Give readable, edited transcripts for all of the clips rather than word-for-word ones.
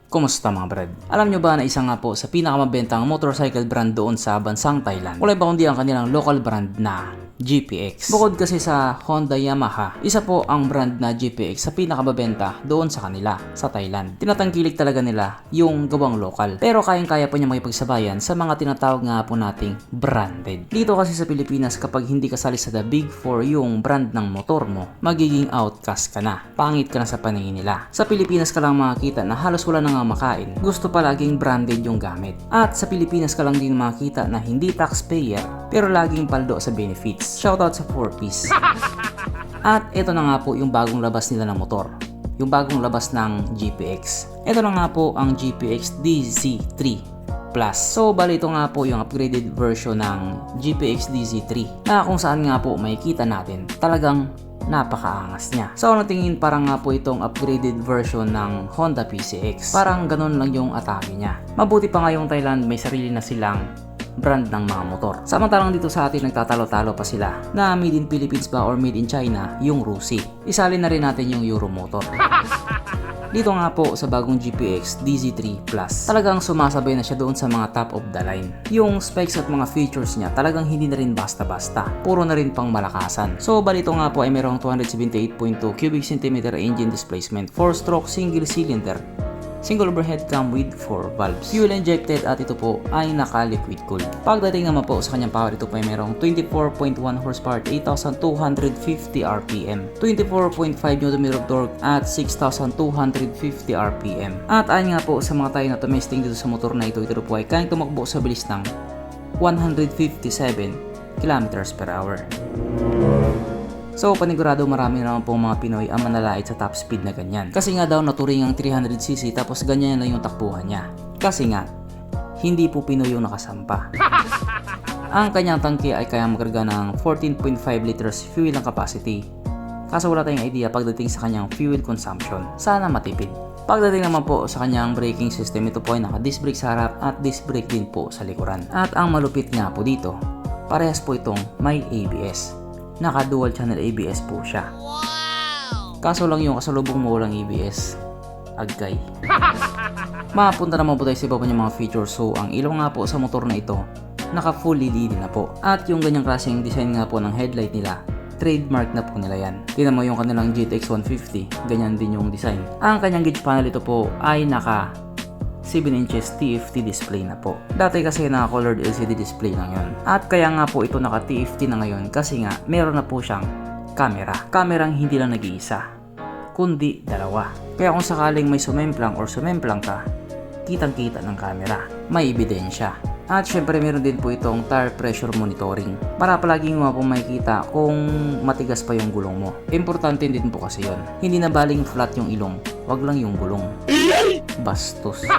Kumusta mga brad? Alam nyo ba na isa nga po sa pinakamabentang motorcycle brand doon sa bansang Thailand? Wala ba kundi ang kanilang local brand na GPX. Bukod kasi sa Honda Yamaha, isa po ang brand na GPX sa pinakamabenta doon sa kanila sa Thailand. Tinatangkilik talaga nila yung gawang local. Pero kayang-kaya po niya makipagsabayan sa mga tinatawag nga po nating branded. Dito kasi sa Pilipinas, kapag hindi kasali sa the big four yung brand ng motor mo, magiging outcast ka na. Pangit ka na sa paningin nila. Sa Pilipinas ka lang makakita na halos wala na nga makain. Gusto palaging branded yung gamit. At sa Pilipinas ka lang din makakita na hindi taxpayer pero laging paldo sa benefits. Shoutout sa 4Ps. At ito na nga po yung bagong labas nila ng motor. Yung bagong labas ng GPX. Ito na nga po ang GPX DZ3 Plus. So bali ito nga po yung upgraded version ng GPX DZ3 na kung saan nga po makikita natin talagang napakaangas niya. So natingin parang nga po itong upgraded version ng Honda PCX. Parang ganun lang yung atake niya. Mabuti pa nga yung Thailand may sarili na silang brand ng mga motor. Samantalang dito sa atin nagtatalo-talo pa sila na made in Philippines ba or made in China yung Rusi. Isalin na rin natin yung Euromotor. Dito nga po sa bagong GPX DZ3 Plus, talagang sumasabay na siya doon sa mga top of the line. Yung specs at mga features niya talagang hindi na rin basta-basta. Puro na rin pang malakasan. So balito nga po ay mayroong 278.2 cubic centimeter engine displacement, 4-stroke single cylinder, single overhead cam with 4 valves. Fuel injected at ito po ay naka-liquid cooled. Pagdating naman po sa kanyang power, ito po ay merong 24.1 horsepower at 8,250 RPM, 24.5 Nm of torque at 6,250 RPM. At ayon nga po sa mga tayo na tumesting dito sa motor na ito po ay kayang tumakbo sa bilis ng 157 km/h. So panigurado marami naman pong mga Pinoy ang manalait sa top speed na ganyan. Kasi nga daw naturing ang 300cc tapos ganyan lang yung takbuhan niya. Kasi nga, hindi po Pinoy yung nakasampa. Ang kanyang tangke ay kaya makarga ng 14.5 liters fuel ang capacity. Kaso wala tayong idea pagdating sa kanyang fuel consumption. Sana matipid. Pagdating naman po sa kanyang braking system, ito po ay naka-disc brake sa harap at disc brake din po sa likuran. At ang malupit nga po dito, parehas po itong may ABS. Naka dual channel ABS po siya. Wow! Kaso lang yung kasalubong mo walang ABS. Agkay. Mapunta naman po tayo sa iba pa niyang mga features. So ang ilaw nga po sa motor na ito, naka full LED na po. At yung ganyang klaseng design nga po ng headlight nila, trademark na po nila yan. Tingnan mo yung kanilang GTX 150, ganyan din yung design. Ang kanyang gauge panel ito po ay naka 7 inches TFT display na po. Dati kasi naka-colored LCD display lang yun. At kaya nga po ito naka-TFT na ngayon kasi nga meron na po siyang camera. Kamerang hindi lang nag-iisa, kundi dalawa. Kaya kung sakaling may sumemplang or sumemplang ka, kitang-kita ng camera. May ebidensya. At syempre meron din po itong tire pressure monitoring para palaging mo po makikita kung matigas pa yung gulong mo. Importante din po kasi yon. Hindi na baling flat yung ilong, wag lang yung gulong. Bastos.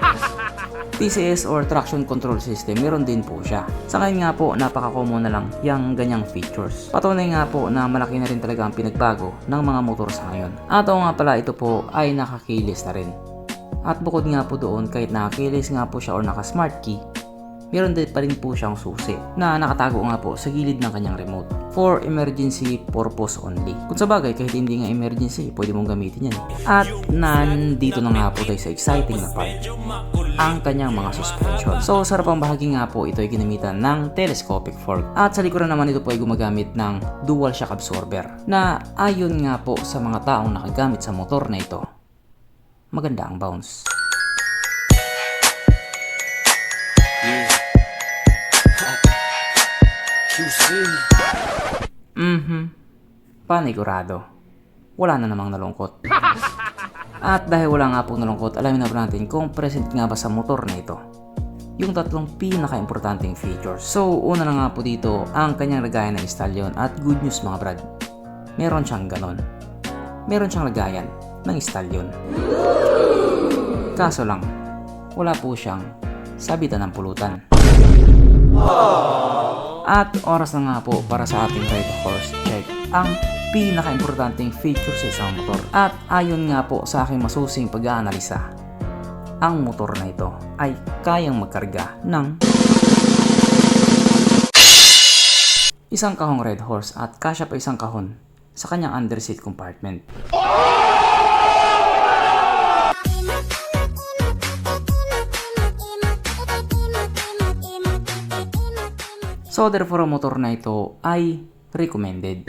TCS or traction control system, meron din po siya. Sa ngayon nga po, napaka-common na lang yung ganyang features. Patunay nga po na malaki na rin talaga ang pinagbago ng mga motor sa ngayon. At nga pala, ito po ay naka-keyless na rin. At bukod nga po doon, kahit naka-keyless nga po siya or naka-smart key, meron din pa rin po siyang susi na nakatago nga po sa gilid ng kanyang remote for emergency purpose only. Kung sa bagay, kahit hindi nga emergency, pwede mong gamitin yan. At nandito na nga po tayo sa exciting na part, ang kanyang mga suspension. So sa harapang bahagi nga po, ito ay ginamitan ng telescopic fork. At sa likuran naman ito po ay gumagamit ng dual shock absorber na ayon nga po sa mga taong nakagamit sa motor na ito, maganda ang bounce. Panigurado. Wala na namang nalungkot. At dahil wala nga po nalungkot, alamin na po natin kung present nga ba sa motor na ito yung tatlong pinaka-importanting features. So, una na nga po dito ang kanyang lagayan ng stallion. At good news mga brad, meron siyang ganon. Meron siyang lagayan ng stallion. Kaso lang, wala po siyang sabitan ng pulutan. At oras na nga po para sa ating ride horse check ang pinaka-importanting feature sa isang motor. At ayon nga po sa aking masusing pag-aanalisa, ang motor na ito ay kayang magkarga ng isang kahong red horse at kasya pa isang kahon sa kanyang underseat compartment. So therefore ang motor na ito ay recommended.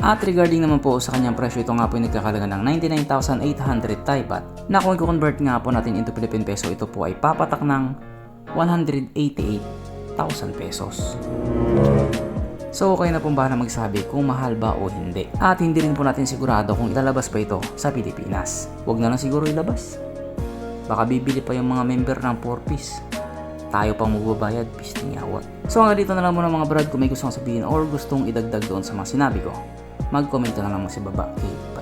At regarding naman po sa kanyang presyo, ito nga po ay nagkakalaga ng 99,800 Thai baht na kung i-convert nga po natin into Philippine peso, ito po ay papatak ng 188,000 pesos. So kayo na pong bahala magsabi kung mahal ba o hindi. At hindi rin po natin sigurado kung ilalabas pa ito sa Pilipinas. Huwag na lang siguro ilabas. Baka bibili pa yung mga member ng 4-piece. Tayo pang magbabayad, pisting awat. So hanggang dito na lang muna mga brad. Kung may gustong sabihin or gustong idagdag doon sa mga sinabi ko, mag-comment na lang mo sa baba. Okay?